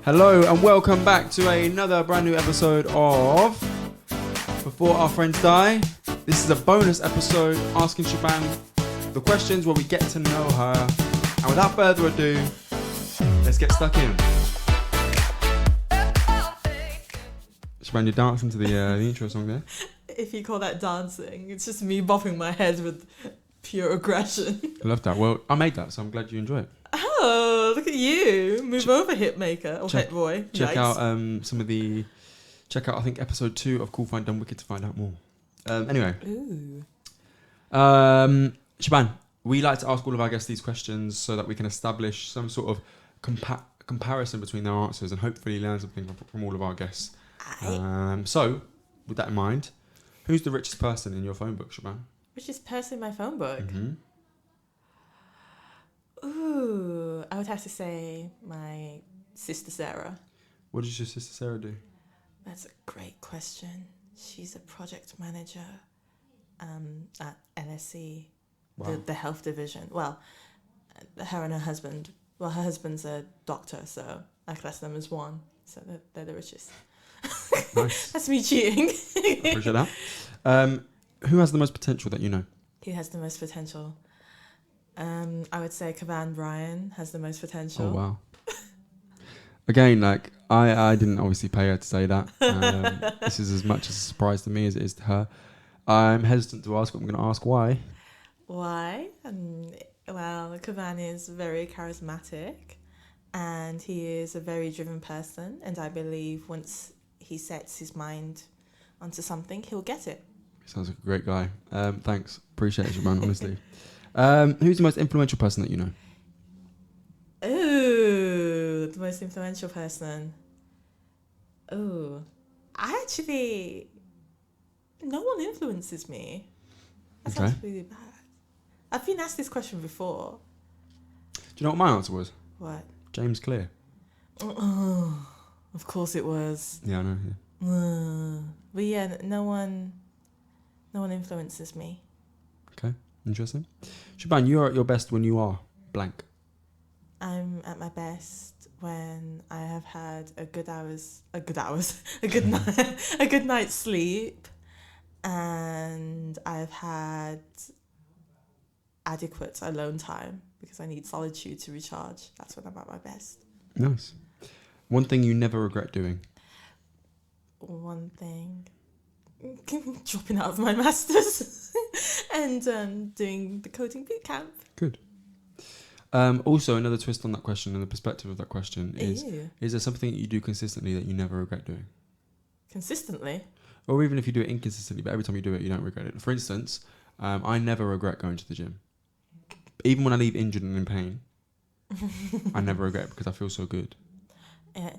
Hello and welcome back to another brand new episode of Before Our Friends Die. This is a bonus episode asking Sheban the questions where we get to know her. And without further ado, let's get stuck in. Sheban, you're dancing to the intro song there. If you call that dancing, it's just me bopping my head with pure aggression. I love that. Well, I made that, so I'm glad you enjoy it. Oh, look at you. Move over, hit maker. Or hit boy. Check Yikes. out check out, I think, episode 2 of Cool Find Dumb Wicked to find out more. Anyway. Ooh. Sheban, we like to ask all of our guests these questions so that we can establish some sort of comparison between their answers and hopefully learn something from all of our guests. So, with that in mind, who's the richest person in your phone book, Sheban? Richest person in my phone book? Mm-hmm. Ooh, I would have to say my sister Sarah. What does your sister Sarah do? That's a great question. She's a project manager at LSE, Wow. the health division. Well, her and her husband. Well, her husband's a doctor, so I class them as one. So they're the richest. Nice. That's me cheating. Appreciate that. Who has the most potential that you know? Who has the most potential? I would say Kavan Bryan has the most potential. Oh, wow. Again, like, I didn't obviously pay her to say that. This is as much as a surprise to me as it is to her. I'm hesitant to ask, but I'm going to ask why. Why? Well, Kavan is very charismatic and he is a very driven person, and I believe once he sets his mind onto something, he'll get it. Sounds like a great guy. Thanks. Appreciate it, man, honestly. Who's the most influential person that you know? Ooh, the most influential person. Ooh, no one influences me. That sounds really bad. I've been asked this question before. Do you know what my answer was? What? James Clear. Oh, of course it was. Yeah, I know. Yeah. But yeah, no one influences me. Okay, interesting. Sheban, you are at your best when you are blank. I'm at my best when I have had a good night's sleep, and I've had adequate alone time because I need solitude to recharge. That's when I'm at my best. Nice. One thing you never regret doing. One thing, dropping out of my masters and doing the coding boot camp. Good. Also, another twist on that question and the perspective of that question is: Ew. Is there something that you do consistently that you never regret doing? Consistently? Or even if you do it inconsistently, but every time you do it, you don't regret it. For instance, I never regret going to the gym. Even when I leave injured and in pain, I never regret it because I feel so good.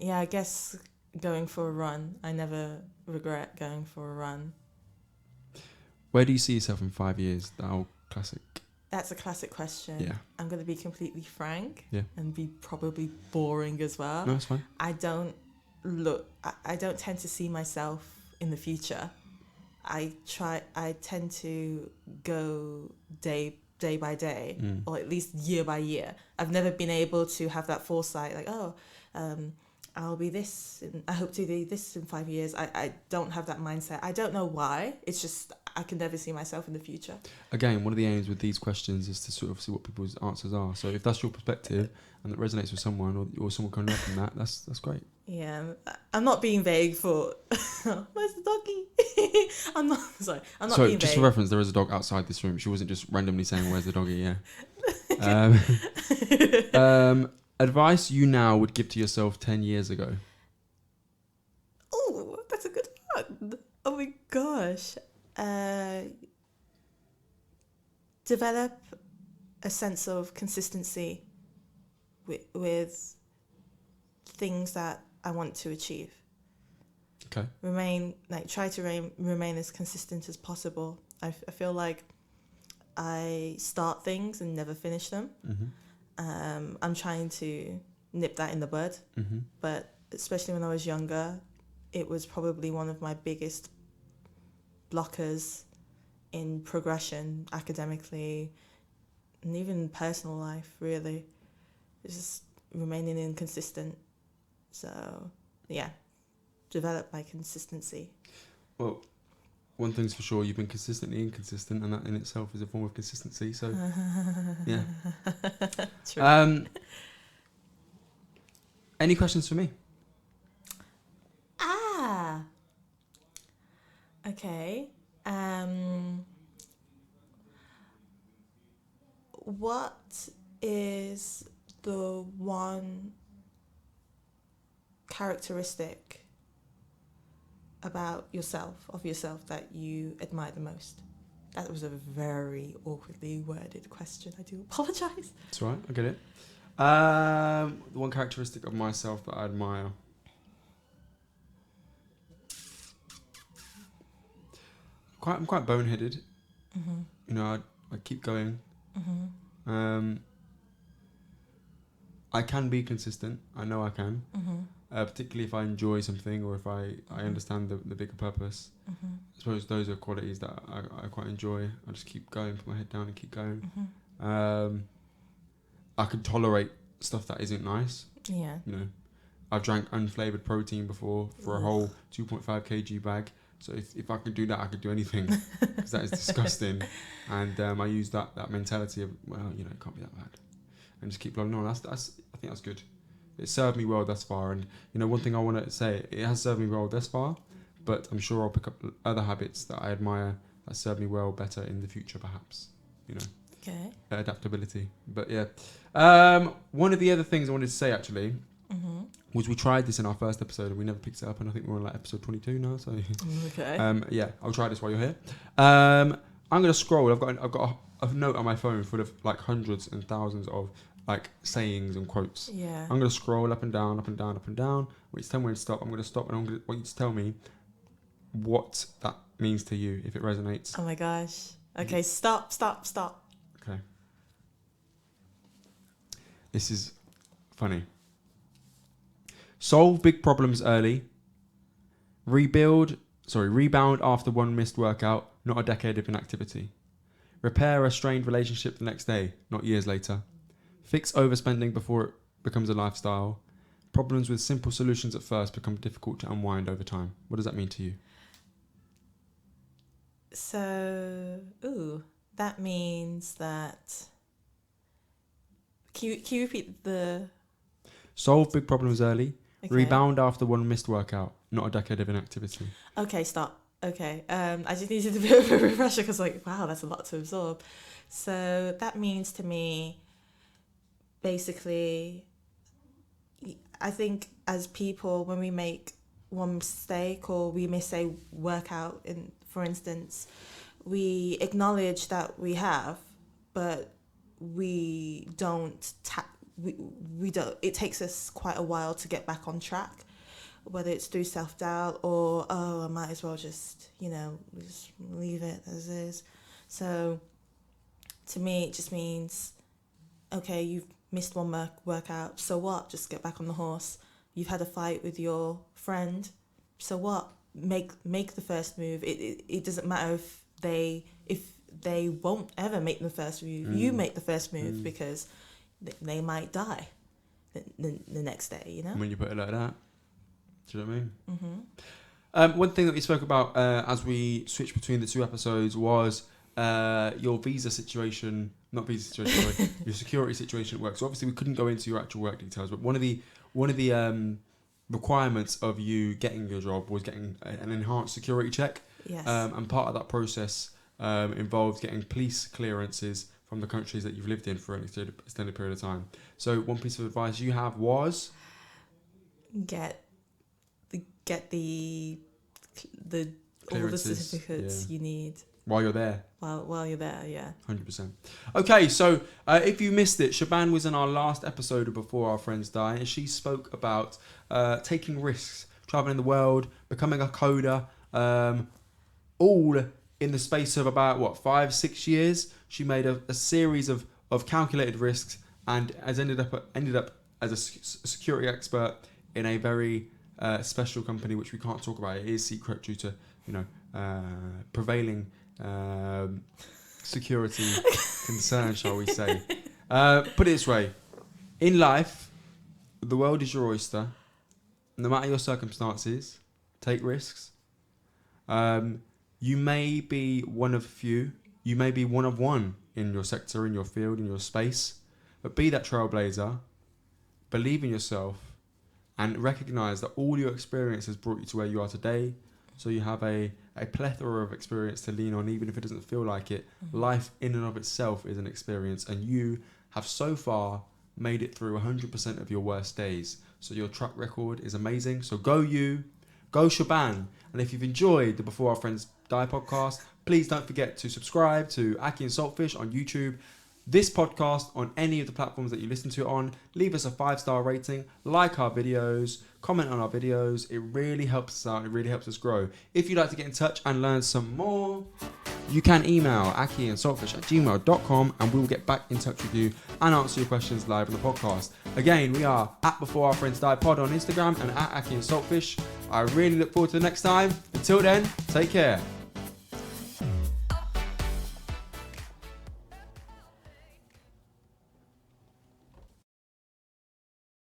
Yeah, I guess going for a run. I never regret going for a run. Where do you see yourself in 5 years? That old classic. That's a classic question. Yeah. I'm going to be completely frank. Yeah. And be probably boring as well. No, that's fine. I don't tend to see myself in the future. I tend to go day by day, or at least year by year. I've never been able to have that foresight, like, I'll be this, and I hope to be this in 5 years. I don't have that mindset. I don't know why. It's just I can never see myself in the future. Again, one of the aims with these questions is to sort of see what people's answers are. So if that's your perspective and it resonates with someone, or someone can learn from that, that's great. Yeah, I'm not being vague for where's the doggy? I'm not being vague. Just for reference, there is a dog outside this room. She wasn't just randomly saying where's the doggy. Yeah. Advice you now would give to yourself 10 years ago. Oh, that's a good one. Oh my gosh. Develop a sense of consistency with things that I want to achieve. Okay. Try to remain as consistent as possible. I feel like I start things and never finish them. Mm-hmm. I'm trying to nip that in the bud. Mm-hmm. But especially when I was younger, it was probably one of my biggest blockers in progression academically and even personal life, really. It's just remaining inconsistent. So, yeah, develop my consistency. Well, one thing's for sure, you've been consistently inconsistent, and that in itself is a form of consistency. So, yeah. True. Any questions for me? Okay. What is the one characteristic about of yourself that you admire the most? That was a very awkwardly worded question. I do apologise. That's all right, I get it. The one characteristic of myself that I admire. I'm quite boneheaded. Mm-hmm. You know, I keep going. Mm-hmm. I can be consistent. I know I can. Mm-hmm. Particularly if I enjoy something or if I understand the bigger purpose. Mm-hmm. I suppose those are qualities that I quite enjoy. I just keep going, put my head down and keep going. Mm-hmm. I can tolerate stuff that isn't nice. Yeah. You know, I've drank unflavoured protein before for a whole 2.5 kg bag. So if I could do that, I could do anything, because that is disgusting. And I use that mentality of, well, you know, it can't be that bad, and just keep plodding on. That's I think that's good. It served me well thus far, and you know, one thing I want to say, it has served me well thus far, but I'm sure I'll pick up other habits that I admire that serve me well better in the future, perhaps. You know, Okay. adaptability. But yeah, one of the other things I wanted to say actually. Mm-hmm. Was we tried this in our first episode and we never picked it up, and I think we're on like episode 22 now. So Okay. yeah, I'll try this while you're here. I'm gonna scroll. I've got a note on my phone full of like hundreds and thousands of like sayings and quotes. Yeah. I'm gonna scroll up and down, up and down, up and down. When it's tell me when to stop, I'm gonna stop, and I'm gonna want you to tell me what that means to you, if it resonates. Oh my gosh. Okay, stop. Okay. This is funny. Solve big problems early. Rebound after one missed workout, not a decade of inactivity. Repair a strained relationship the next day, not years later. Fix overspending before it becomes a lifestyle. Problems with simple solutions at first become difficult to unwind over time. What does that mean to you? So, that means that... Can you repeat the... Solve big problems early. Okay. Rebound after one missed workout, not a decade of inactivity. Okay, stop. Okay, I just needed a bit of a refresher because, like, wow, that's a lot to absorb. So that means to me, basically, I think as people, when we make one mistake or we miss a workout, for instance, we acknowledge that we have, but we don't we don't. It takes us quite a while to get back on track, whether it's through self-doubt or, I might as well just leave it as is. So to me, it just means, okay, you've missed one workout, so what? Just get back on the horse. You've had a fight with your friend, so what? Make the first move. It doesn't matter if they won't ever make the first move. You make the first move because they might die the next day, you know? When you put it like that. Do you know what I mean? Mm-hmm. One thing that we spoke about as we switched between the two episodes was your visa situation, not visa situation, sorry, your security situation at work. So obviously we couldn't go into your actual work details, but one of the requirements of you getting your job was getting an enhanced security check. Yes. And part of that process involved getting police clearances from the countries that you've lived in for an extended period of time. So one piece of advice you have was get the all the certificates you need while you're there. While you're there, yeah. 100%. Okay, so if you missed it, Sheban was in our last episode of Before Our Friends Die, and she spoke about taking risks, traveling the world, becoming a coder, all in the space of about 5-6 years. She made a series of calculated risks and has ended up as a security expert in a very special company which we can't talk about. It is secret due to prevailing security concerns, shall we say. Put it this way: in life, the world is your oyster, no matter your circumstances, take risks. You may be one of few. You may be one of one in your sector, in your field, in your space. But be that trailblazer. Believe in yourself. And recognise that all your experience has brought you to where you are today. So you have a plethora of experience to lean on, even if it doesn't feel like it. Life in and of itself is an experience. And you have so far made it through 100% of your worst days. So your track record is amazing. So go you, go Sheban. And if you've enjoyed the Before Our Friends Die podcast, please don't forget to subscribe to Akhi&saltfish on YouTube. This podcast on any of the platforms that you listen to it on. Leave us a 5-star rating, like our videos, comment on our videos. It really helps us out. It really helps us grow. If you'd like to get in touch and learn some more, you can email akhi&saltfish@gmail.com and we'll get back in touch with you and answer your questions live on the podcast. Again, we are at Before Our Friends Die Pod on Instagram and at Akhi&saltfish. I really look forward to the next time. Until then, take care.